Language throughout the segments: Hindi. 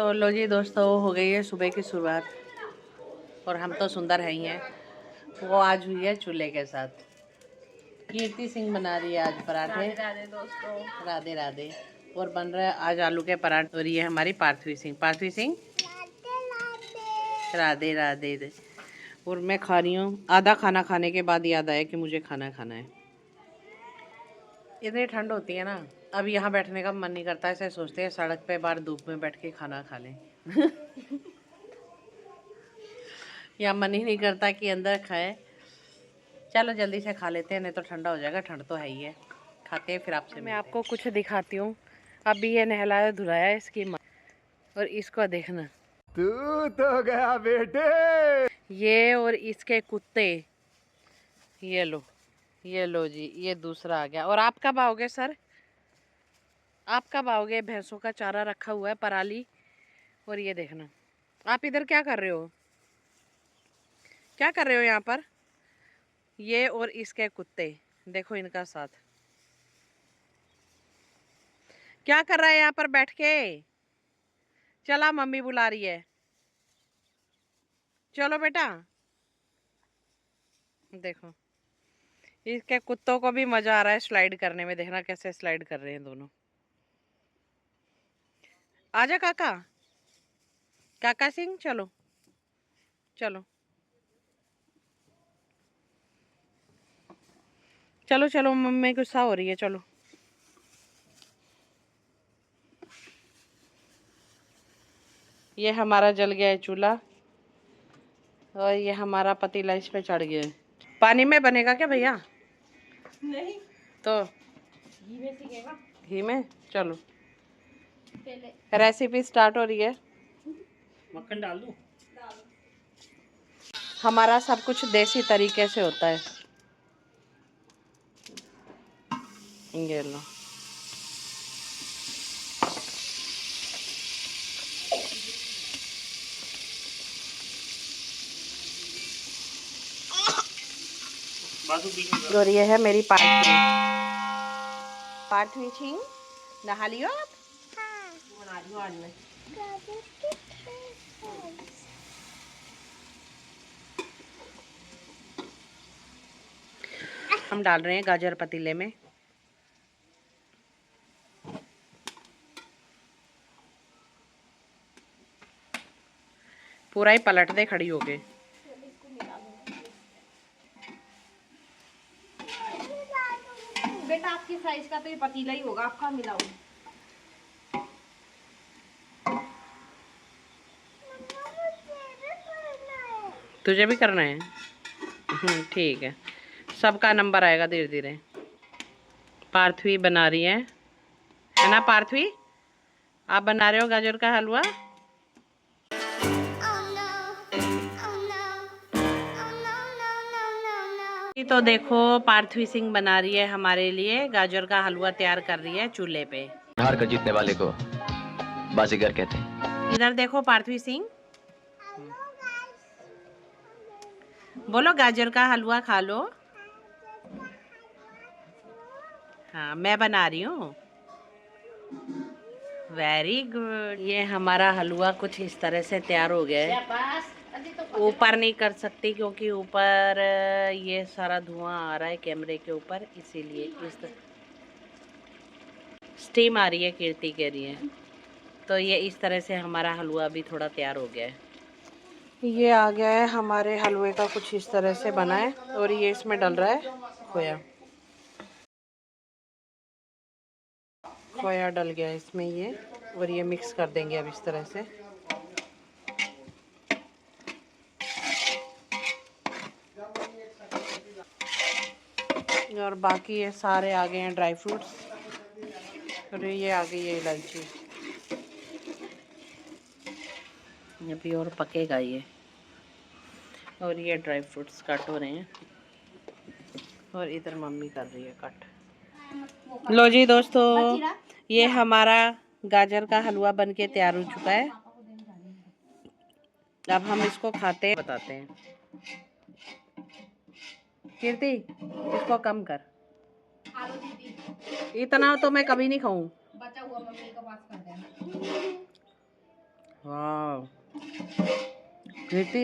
तो लो जी दोस्तों, हो गई है सुबह की शुरुआत और हम तो सुंदर है ही हैं। वो आज हुई है चूल्हे के साथ। कीर्ति सिंह बना रही है आज पराठे। राधे राधे दोस्तों। राधे राधे। और बन रहा है आज आलू के पराठे। और ये हमारी पार्थवी सिंह। पार्थवी सिंह राधे राधे। और मैं खा रही हूँ। आधा खाना खाने के बाद याद आया कि मुझे खाना खाना है। इतनी ठंड होती है ना, अब यहाँ बैठने का मन नहीं करता। ऐसे सोचते हैं सड़क पे बाहर धूप में बैठ के खाना खा लें। या मन ही नहीं करता कि अंदर खाए। चलो जल्दी से खा लेते हैं, नहीं तो ठंडा हो जाएगा। ठंड तो है ही है। खाते हैं फिर आपसे। मैं आपको कुछ दिखाती हूँ। अभी ये नहलाया धुलाया इसकी माँ, और इसको देखना। तू तो गया बेटे। ये और इसके कुत्ते। ये लो जी, ये दूसरा आ गया। और आप कब आओगे सर? आप कब आओगे? भैंसों का चारा रखा हुआ है, पराली। और ये देखना, आप इधर क्या कर रहे हो? क्या कर रहे हो यहाँ पर? ये और इसके कुत्ते, देखो इनका साथ क्या कर रहा है यहाँ पर बैठ के। चला, मम्मी बुला रही है। चलो बेटा। देखो, इसके कुत्तों को भी मजा आ रहा है स्लाइड करने में। देखना कैसे स्लाइड कर रहे हैं दोनों। आजा काका। काका सिंह, चलो चलो चलो चलो, मम्मी गुस्सा हो रही है। चलो। ये हमारा जल गया है चूल्हा, और ये हमारा पतीला इस पे चढ़ गया है। पानी में बनेगा क्या भैया? नहीं तो घी में सीखेगा। घी में। चलो, पहले रेसिपी स्टार्ट हो रही है। मक्खन डाल दूं? हमारा सब कुछ देसी तरीके से होता है। ये लो। और ये है मेरी पार्थवी। पार्थवी सिंह, नहा लियो आप? बना रही हूँ आज मैं। हम डाल रहे हैं गाजर पतीले में। पूरा ही पलट दे खड़ी होके। बेटा आपकी साइज का तो ये पतीला ही होगा, आपका मिलाओ। तुझे भी करना है? ठीक है, सबका नंबर आएगा धीरे धीरे। पार्थवी बना रही है ना? पार्थवी, आप बना रहे हो गाजर का हलवा? तो देखो, पार्थवी सिंह बना रही है हमारे लिए गाजर का हलवा, तैयार कर रही है चूल्हे पे। हार कर जीतने वाले को बाजीगर कहते हैं। इधर देखो पार्थवी सिंह, बोलो गाजर का हलवा खा लो। हाँ, मैं बना रही हूँ। Very good. ये हमारा हलवा कुछ इस तरह से तैयार हो गया है। ऊपर नहीं कर सकती क्योंकि ऊपर ये सारा धुआं आ रहा है कैमरे के ऊपर, इसीलिए इस तरह स्टीम आ रही है, कीर्ति कह रही है। तो ये इस तरह से हमारा हलवा भी थोड़ा तैयार हो गया है। ये आ गया है हमारे हलवे का, कुछ इस तरह से बना है। और ये इसमें डल रहा है खोया। खोया डल गया है इसमें ये, और ये मिक्स कर देंगे अब इस तरह से। और बाकी ये सारे आ गए हैं ड्राई फ्रूट्स। और ये आ गई है इलायची। अभी और पकेगा ये। और ये ड्राई फ्रूट्स कट हो रहे हैं, और इधर मम्मी कर रही है कट। लो जी दोस्तों, ये हमारा गाजर का हलवा बनके तैयार हो चुका है। अब हम इसको खाते हैं, बताते हैं। कीर्ति, इसको कम कर। इतना तो मैं कभी नहीं खाऊं। बचा हुआ मम्मी का पास कर देना। वाह कृति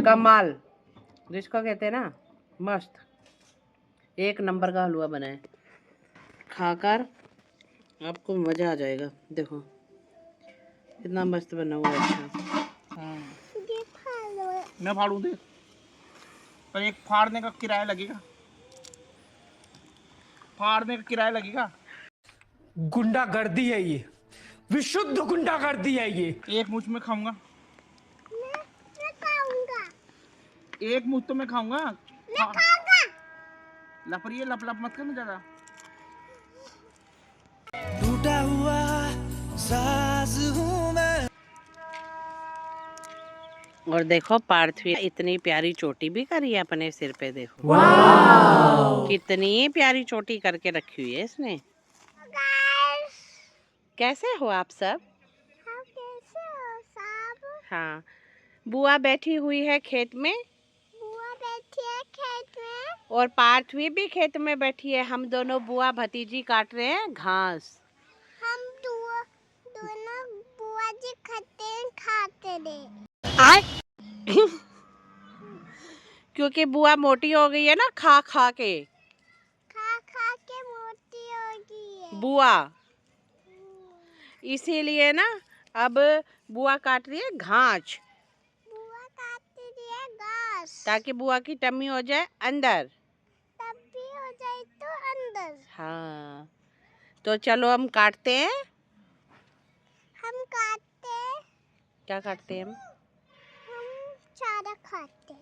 कमाल, जिसको कहते हैं ना मस्त, एक नंबर का हलवा बना है। खाकर आपको मजा आ जाएगा। देखो कितना मस्त बना हुआ है। अच्छा मैं फाड़ू दे, पर एक फाड़ने का किराया लगेगा, फाड़ने का किराया लगेगा। गुंडागर्दी है ये, विशुद्ध गुंडागर्दी है ये। एक मुझ में खाऊंगा, एक मुझ तो मैं खाऊंगा। लपरिए लप लप मत करना ज्यादा। टूटा हुआ साज हूँ मैं। और देखो पार्थवी इतनी प्यारी चोटी भी करी है अपने सिर पे। देखो वाव! कितनी प्यारी चोटी करके रखी हुई है इसने। कैसे हो आप सब? हाँ, बुआ बैठी हुई है खेत में। और पार्थवी भी खेत में बैठी है। हम दोनों बुआ भतीजी काट रहे हैं घास। हम दोनों बुआ जी खाते थे। आय क्योंकि बुआ मोटी हो गई है ना, खा खा के मोटी हो गई है बुआ, इसीलिए ना अब बुआ काट रही है घास, बुआ काट रही है घास ताकि बुआ की टम्मी हो जाए अंदर। तब भी हो जाए तो अंदर। हाँ, तो चलो हम काटते हैं। हम काटते, क्या काटते हैं हम? हम चारा खाते।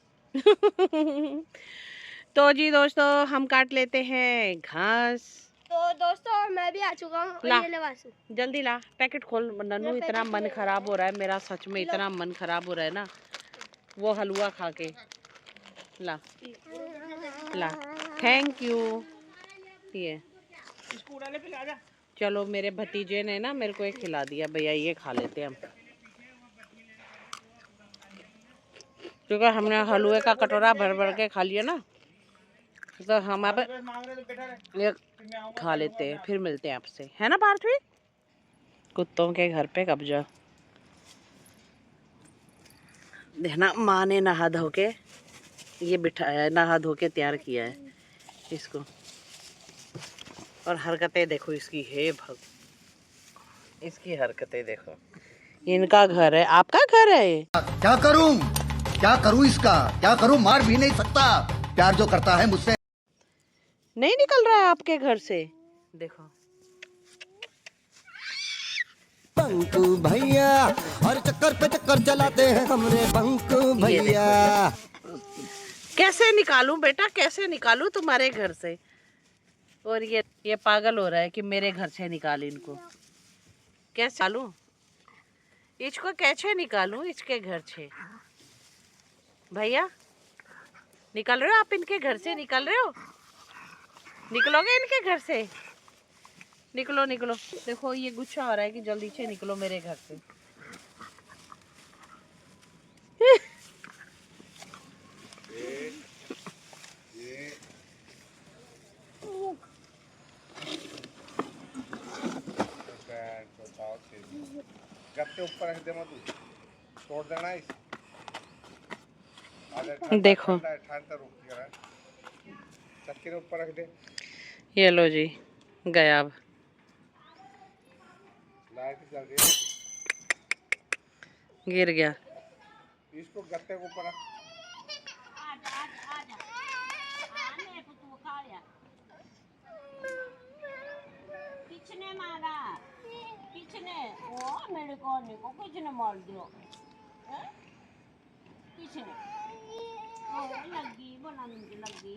तो जी दोस्तों हम काट लेते हैं घास। तो दोस्तों मैं भी आ चुका हूँ। ला। ये ले वासु। जल्दी ला पैकेट खोल नन्नू, इतना मन खराब हो रहा है मेरा, सच में इतना मन खराब हो रहा है ना वो हलवा खा के। ला ला, थैंक यू। ये चलो मेरे भतीजे ने ना मेरे को एक खिला दिया, भैया ये खा लेते हैं हम, क्योंकि हमने हलवे का कटोरा भर भर के खा लिया ना, तो हम अब ये खा लेते हैं, फिर मिलते हैं आपसे, है ना पार्थवी? कुत्तों के घर पे कब्जा। देखना माँ ने नहा धो के ये बिठाया है, नहा धो के तैयार किया है इसको। और हरकतें देखो इसकी, हे भग, इसकी हरकतें देखो। इनका घर है, आपका घर है ये? क्या करूं इसका, क्या करूं, मार भी नहीं सकता, प्यार जो करता है मुझसे। नहीं निकल रहा है आपके घर से, देखो। बंकू भैया और चक्कर पे चक्कर चलाते हैं हमरे बंकू भैया। कैसे निकालूं बेटा, कैसे निकालूं तुम्हारे घर से? और ये पागल हो रहा है कि मेरे घर से निकाल इनको। कैसे निकालूं इसको, कैसे निकालूं इसके घर से? भैया निकल रहे हो आप इनके घर से? निकल रहे हो? निकलोगे इनके घर से? निकलो निकलो। देखो ये गुस्सा हो रहा है कि जल्दी से निकलो मेरे घर से। गत्ते ऊपर रख दे मत, तोड़ देना इस। देखो चक्के ऊपर रख दे। ये लो जी, गया अब। लाइट जल रही गिर गया। है, इसको गत्ते के ऊपर रख। किसने मारा? किसने? ओ मेरे कोने को किसने मार दिया? किसने? ओ लगी बनाने लगी।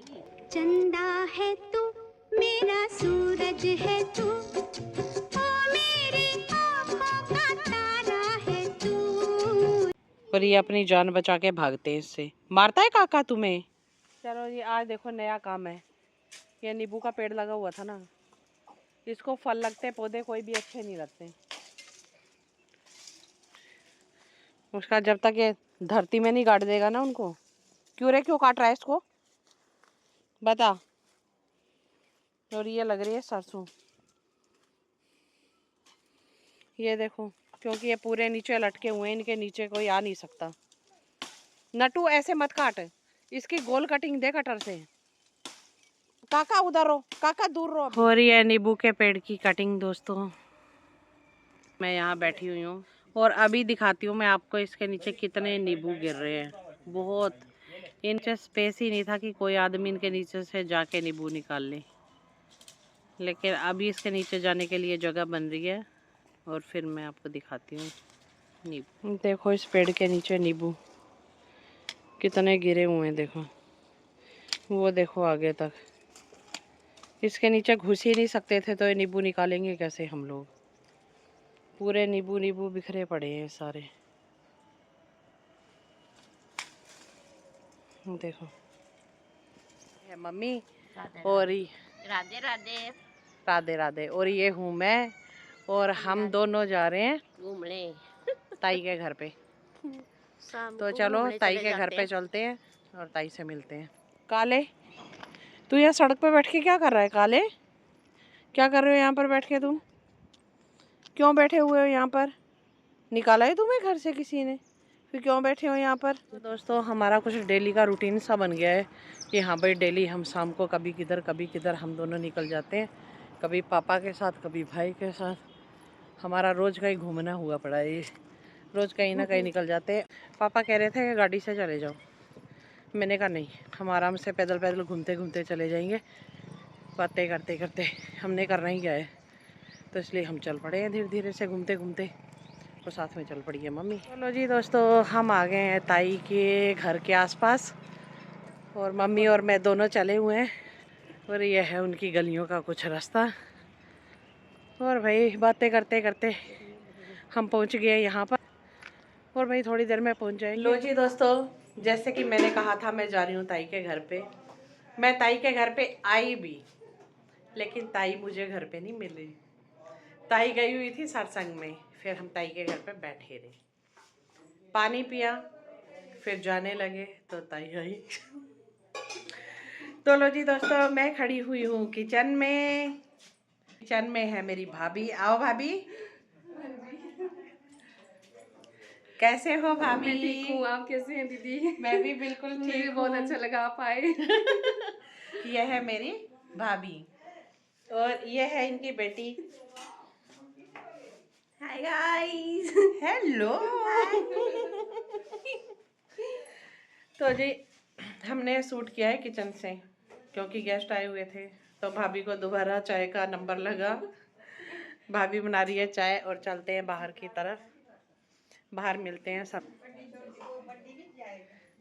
चंदा है तू, मेरा सूरज है तू, ओ मेरी आँखों का तारा है तू। और ये अपनी जान बचा के भागते हैं इससे। मारता है काका तुम्हें? चलो ये आज देखो नया काम है। ये नींबू का पेड़ लगा हुआ था ना, इसको फल लगते पौधे कोई भी अच्छे नहीं लगते। उसका जब तक ये धरती में नहीं काट देगा ना उनको। क्यों रे, क्यों काट रहा है इसको बता? और ये लग रही है सरसों, ये देखो क्योंकि ये पूरे नीचे लटके हुए हैं, इनके नीचे कोई आ नहीं सकता। नटू ऐसे मत काट, इसकी गोल कटिंग दे कटर से। काका उधर रहो, काका दूर रहो। हो रही है नींबू के पेड़ की कटिंग दोस्तों। मैं यहाँ बैठी हुई हूँ और अभी दिखाती हूँ मैं आपको इसके नीचे कितने नींबू गिर रहे हैं। बहुत, इनके स्पेस ही नहीं था कि कोई आदमी इनके नीचे से जाके नींबू निकाल ले, लेकिन अभी इसके नीचे जाने के लिए जगह बन रही है और फिर मैं आपको दिखाती हूँ नींबू। देखो इस पेड़ के नीचे नींबू कितने गिरे हुए हैं, देखो वो देखो आगे तक। इसके नीचे घुस ही नहीं सकते थे तो ये नींबू निकालेंगे कैसे हम लोग। पूरे नींबू नींबू बिखरे पड़े हैं सारे। देखो ये मम्मी और राधे राधे राधे राधे, और ये हूँ मैं, और हम दोनों जा रहे हैं घूमने ताई के घर पे। तो चलो ताई के घर पे चलते हैं और ताई से मिलते हैं। काले, तू यहाँ सड़क पे बैठ के क्या कर रहा है? काले, क्या कर रहे हो यहाँ पर बैठ के? तुम क्यों बैठे हुए हो यहाँ पर? निकाला है तुम्हें घर से किसी ने? फिर क्यों बैठे हो यहाँ पर? तो दोस्तों हमारा कुछ डेली का रूटीन सा बन गया है कि हाँ भाई डेली हम शाम को कभी किधर हम दोनों निकल जाते हैं, कभी पापा के साथ कभी भाई के साथ। हमारा रोज़ का ही घूमना हुआ पड़ा है, ये रोज़ कहीं ना कहीं निकल जाते हैं। पापा कह रहे थे कि गाड़ी से चले जाओ, मैंने कहा नहीं, हम आराम से पैदल पैदल घूमते घूमते चले जाएंगे, बातें करते करते। हमने करना ही क्या है, तो इसलिए हम चल पड़े हैं धीरे धीरे से घूमते घूमते, और साथ में चल पड़ी है मम्मी। चलो जी दोस्तों, हम आ गए हैं ताई के घर के आसपास और मम्मी और मैं दोनों चले हुए हैं, और ये है उनकी गलियों का कुछ रास्ता। और भाई बातें करते करते हम पहुंच गए यहाँ पर, और भाई थोड़ी देर में पहुंच जाएंगे। लो जी दोस्तों, जैसे कि मैंने कहा था मैं जा रही हूँ ताई के घर पे। मैं ताई के घर पे आई भी, लेकिन ताई मुझे घर पे नहीं मिली। ताई गई हुई थी सत्संग में। फिर हम ताई के घर पे बैठे रहे, पानी पिया, फिर जाने लगे तो ताई आई। तो लो जी दोस्तों, मैं खड़ी हुई हूँ किचन में। किचन में है मेरी भाभी। आओ भाभी, कैसे हो भाभी? मैं ठीक हूँ, आप कैसे हैं दीदी? मैं भी बिल्कुल मुझे ठीक भी हूँ। बहुत अच्छा लगा आप आए। यह है मेरी भाभी और ये है इनकी बेटी। Hi guys. हेलो। तो जी हमने शूट किया है किचन से, क्योंकि गेस्ट आए हुए थे, तो भाभी को दोबारा चाय का नंबर लगा। भाभी बना रही है चाय, और चलते हैं बाहर की तरफ, बाहर मिलते हैं सब।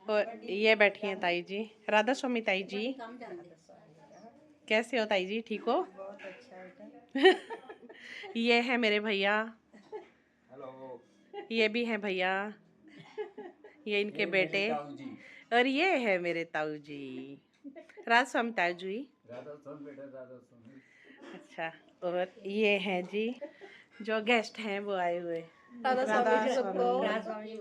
और ये बैठी हैं ताई जी, राधा स्वामी ताई जी। कैसे हो ताई जी, ठीक हो? ये है मेरे भैया, ये भी हैं भैया, ये इनके बेटे, और ये है मेरे ताऊ जी, राधा स्वामी ताऊ जी। अच्छा, और ये हैं जी जो गेस्ट हैं वो आए हुए, राधा स्वामी।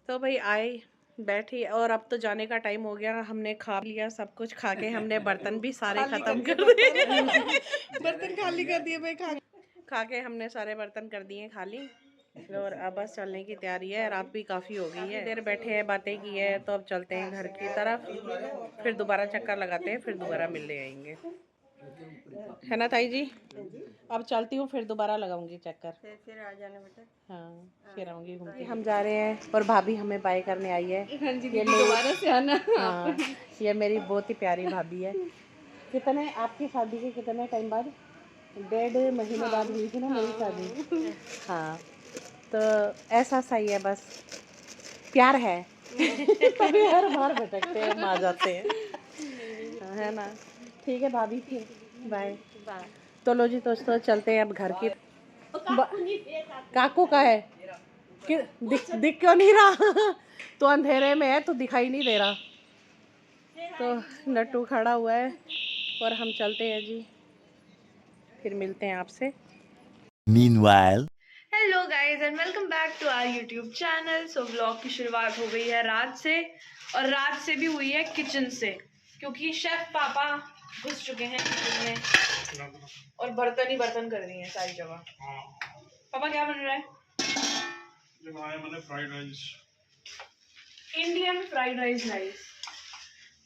तो भाई आए बैठी, और अब तो जाने का टाइम हो गया। हमने खा लिया सब कुछ, खा के हमने बर्तन भी सारे खत्म कर दिए। बर्तन खाली कर दिए भाई, खा के हमने सारे बर्तन कर दिए खाली, और अब बस चलने की तैयारी है। रात भी काफ़ी हो गई है, देर बैठे हैं बातें की है, तो अब चलते हैं घर की तरफ, फिर दोबारा चक्कर लगाते हैं, फिर दोबारा मिलने आएंगे, है ना ताई जी? अब चलती हूँ, फिर दोबारा लगाऊंगी चक्कर, फिर आ जाना बेटा। हाँ, फिर आऊंगी घूमती। हम जा रहे हैं और भाभी हमें बाय करने आई है। हाँ जी, ये दोबारा से आना। हाँ, ये मेरी बहुत ही प्यारी भाभी है। कितने आपकी शादी के कितने टाइम बाद? 1.5 महीने बाद हुई थी ना मेरी शादी। हाँ, तो ऐसा सही है, बस प्यार है। तभी हर बार भटकते हैं, आ जाते हैं, है ना? ठीक है भाभी, फिर बाय। तो लो जी दोस्तों, चलते हैं अब घर की। काकू का है कि दिख क्यों नहीं रहा? तो अंधेरे में है तो दिखाई नहीं दे रहा। तो नट्टू खड़ा हुआ है और हम चलते हैं जी, फिर मिलते हैं आपसे। Meanwhile, hello guys and welcome back to our YouTube channel. So vlog की शुरुआत हो गई है रात से, और रात से भी हुई है किचन से, क्योंकि शेफ पापा घुस चुके हैं किचन में और बर्तन ही बर्तन कर रही हैं सारी जगह। पापा क्या बन रहा है? ये बनाया मैंने fried rice. Indian fried rice.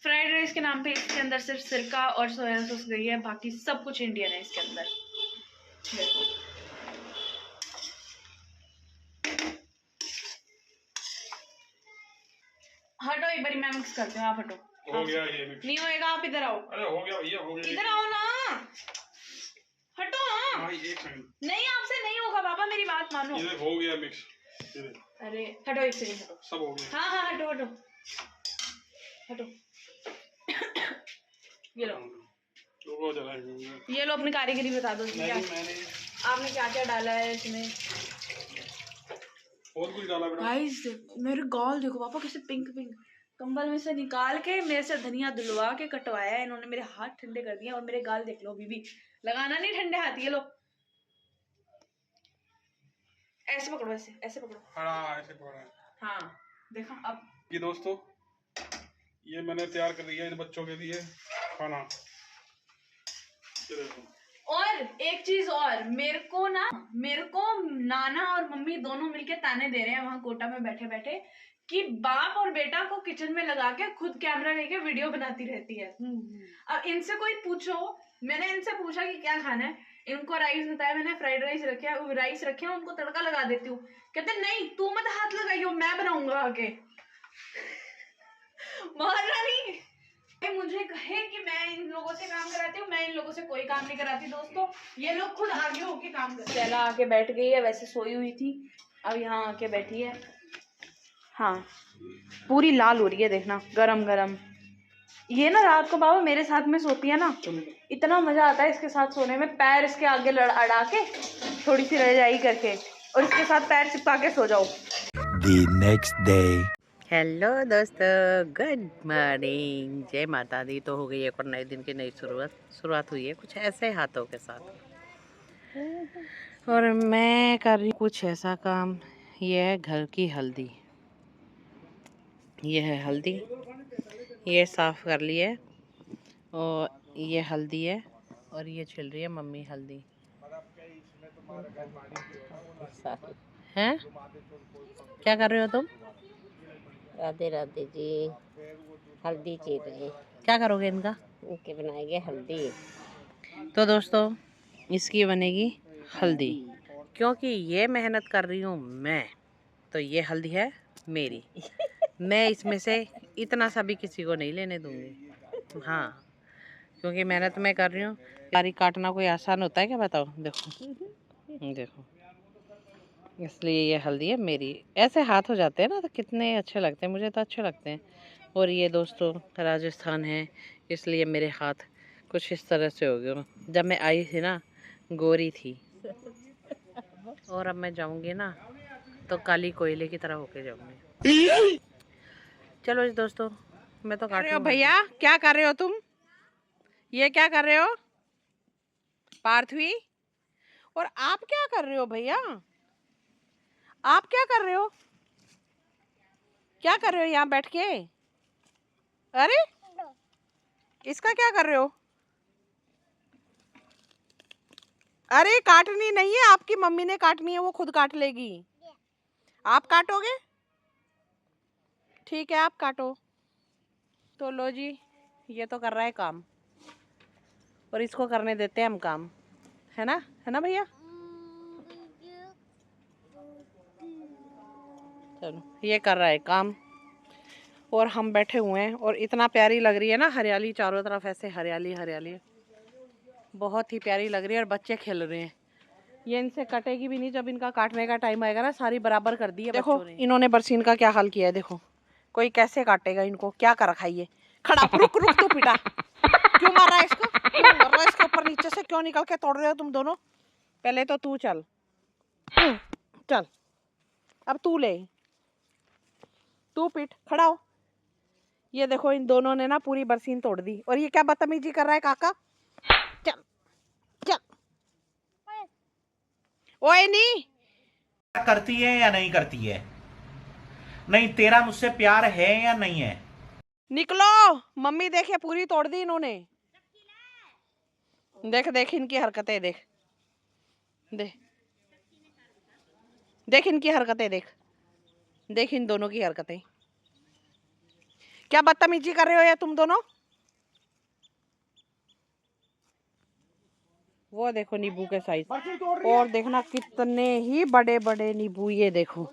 Fried rice के नाम पे इसके अंदर सिर्फ सिरका और सोया सॉस गई है, बाकी सब कुछ इंडियन है इसके अंदर। देखो हटो, एक बारी मैं मिक्स करती हूँ, आप हटो। हो गया ये मिक्स। नहीं होएगा, आप इधर आओ। अरे हो गया भैया, हो गया। इधर आओ ना, हटो ना। भाई एक सेकंड। नहीं, आपसे नहीं होगा पापा, मेरी बात मानो। ये हो गया मिक्स। अरे हटो, एक सेकंड हटो। सब हो गया। हाँ हाँ हटो हटो हटो। ये लो, रुको जरा। ये लो, अपनी कारीगरी बता दो क्या मैंने आपने क्या क्या डाला है इसमें। और कुछ डाला बेटा? गाइस मेरे गाल देखो पापा कैसे पिंक पिंक। कंबल में से निकाल के मेरे से धनिया धुलवा के कटवाया है इन्होंने, मेरे हाथ ठंडे कर दिए और मेरे गाल देख लो अभी भी। लगाना नहीं ठंडे हाथ, ये लो ऐसे पकड़ो, ऐसे ऐसे पकड़ो। हाँ ऐसे पकड़ा है। हाँ देखा अब। ये दोस्तों, ये मैंने तैयार कर दिया इन बच्चों के लिए खाना। ये देखो। और एक चीज और, मेरे को नाना और मम्मी दोनों मिलके ताने दे रहे हैं वहां कोटा में बैठे बैठे कि बाप और बेटा को किचन में लगा के खुद कैमरा लेके वीडियो बनाती रहती है। अब इनसे कोई पूछो, मैंने इनसे पूछा कि क्या खाना है, इनको राइस बताया मैंने, फ्राइड राइस रखे हैं, उनको तड़का लगा देती हूँ। कहते नहीं तू मत हाथ लगाइयो, मैं बनाऊंगा आके। महारानी मुझे कहे कि मैं इन लोगों से काम कराती हूँ, मैं इन लोगों से कोई काम नहीं कराती दोस्तों, ये लोग खुद आगे होके काम करते हैं। स्टेला आके बैठ गई है, वैसे सोई हुई थी, अब यहाँ आके बैठी है। हाँ पूरी लाल हो रही है, देखना गरम गरम। ये ना रात को बाबा मेरे साथ में सोती है ना, इतना मजा आता है इसके साथ सोने में। पैर इसके आगे अड़ा के थोड़ी सी रजाई करके और इसके साथ पैर चिपका के सो जाओ। The next day. हेलो दोस्तों, गुड मॉर्निंग, जय माता दी। तो हो गई एक और नए दिन की नई शुरुआत हुई है कुछ ऐसे हाथों के साथ, और मैं कर रही कुछ ऐसा काम। ये है घर की हल्दी, ये है हल्दी, ये साफ़ कर ली है, और ये हल्दी है, और ये छिल रही है मम्मी हल्दी। हैं क्या कर रहे हो तुम? राधे राधे जी, हल्दी चीर रहे, क्या करोगे इनका? इनके बनाएंगे हल्दी। तो दोस्तों इसकी बनेगी हल्दी, क्योंकि ये मेहनत कर रही हूँ मैं, तो ये हल्दी है मेरी। मैं इसमें से इतना सा भी किसी को नहीं लेने दूँगी। हाँ, क्योंकि मेहनत मैं कर रही हूँ। यारी काटना कोई आसान होता है क्या, बताओ? देखो देखो, इसलिए ये हल्दी है मेरी। ऐसे हाथ हो जाते हैं ना तो कितने अच्छे लगते हैं, मुझे तो अच्छे लगते हैं। और ये दोस्तों राजस्थान है, इसलिए मेरे हाथ कुछ इस तरह से हो गए। जब मैं आई थी ना गोरी थी, और अब मैं जाऊंगी ना तो काली कोयले की तरह होके जाऊंगी। चलो जी दोस्तों, मैं तो काट रही हूँ। भैया क्या कर रहे हो तुम? ये क्या कर रहे हो पार्थवी? और आप क्या कर रहे हो भैया? आप क्या कर रहे हो? क्या कर रहे हो यहाँ बैठ के? अरे इसका क्या कर रहे हो? अरे काटनी नहीं है, आपकी मम्मी ने काटनी है, वो खुद काट लेगी। आप काटोगे? ठीक है आप काटो। तो लो जी, ये तो कर रहा है काम, और इसको करने देते हैं हम काम, है ना भैया? चलो ये कर रहा है काम, और हम बैठे हुए हैं। और इतना प्यारी लग रही है ना हरियाली, चारों तरफ ऐसे हरियाली हरियाली, बहुत ही प्यारी लग रही है। और बच्चे खेल रहे हैं, ये इनसे कटेगी भी नहीं। जब इनका काटने का टाइम आएगा ना, सारी बराबर कर दी है। देखो इन्होंने बरसीन का क्या हाल किया है, देखो कोई कैसे काटेगा इनको, क्या कर रखा है ये। खड़ा रुक रुक, तू पिटा क्यों मार रहा है इसको? क्यों मार रहा है इसके ऊपर नीचे से? क्यों निकल के तोड़ रहे हो तुम दोनों? पहले तो तू चल, चल अब तू ले, तू पिट, खड़ा हो। ये देखो इन दोनों ने ना पूरी बरसीन तोड़ दी। और ये क्या बदतमीजी कर रहा है काका? चल चल, ओए नहीं करती है या नहीं करती है? नहीं, तेरा मुझसे प्यार है या नहीं है? निकलो, मम्मी देखे पूरी तोड़ दी इन्होंने। देख देख इनकी हरकतें, देख देख देख इनकी हरकतें, देख इन दोनों की हरकतें। क्या बदतमीजी कर रहे हो ये तुम दोनों? वो देखो नींबू के साइज, और देखना कितने ही बड़े बड़े नींबू। ये देखो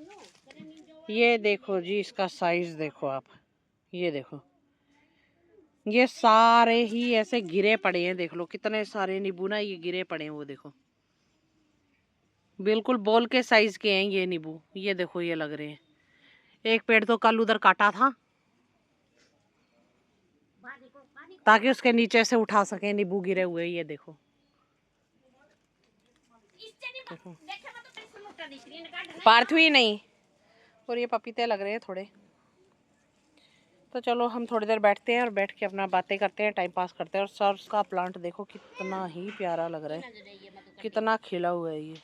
जी, इसका साइज देखो आप। ये देखो, ये सारे ही ऐसे गिरे पड़े हैं। देख लो कितने सारे नींबू ना ये गिरे पड़े हैं। वो देखो बिल्कुल बॉल के साइज के हैं ये नींबू। ये देखो ये लग रहे हैं। एक पेड़ तो कल उधर काटा था ताकि उसके नीचे से उठा सके नींबू गिरे हुए। ये देखो पार्थ हुई नहीं। और ये पपीते लग रहे हैं थोड़े। तो चलो हम थोड़ी देर बैठते हैं और बैठ के अपना बातें करते हैं, टाइम पास करते हैं। और सर्स का प्लांट देखो कितना ही प्यारा लग रहा है, कितना खिला हुआ है ये।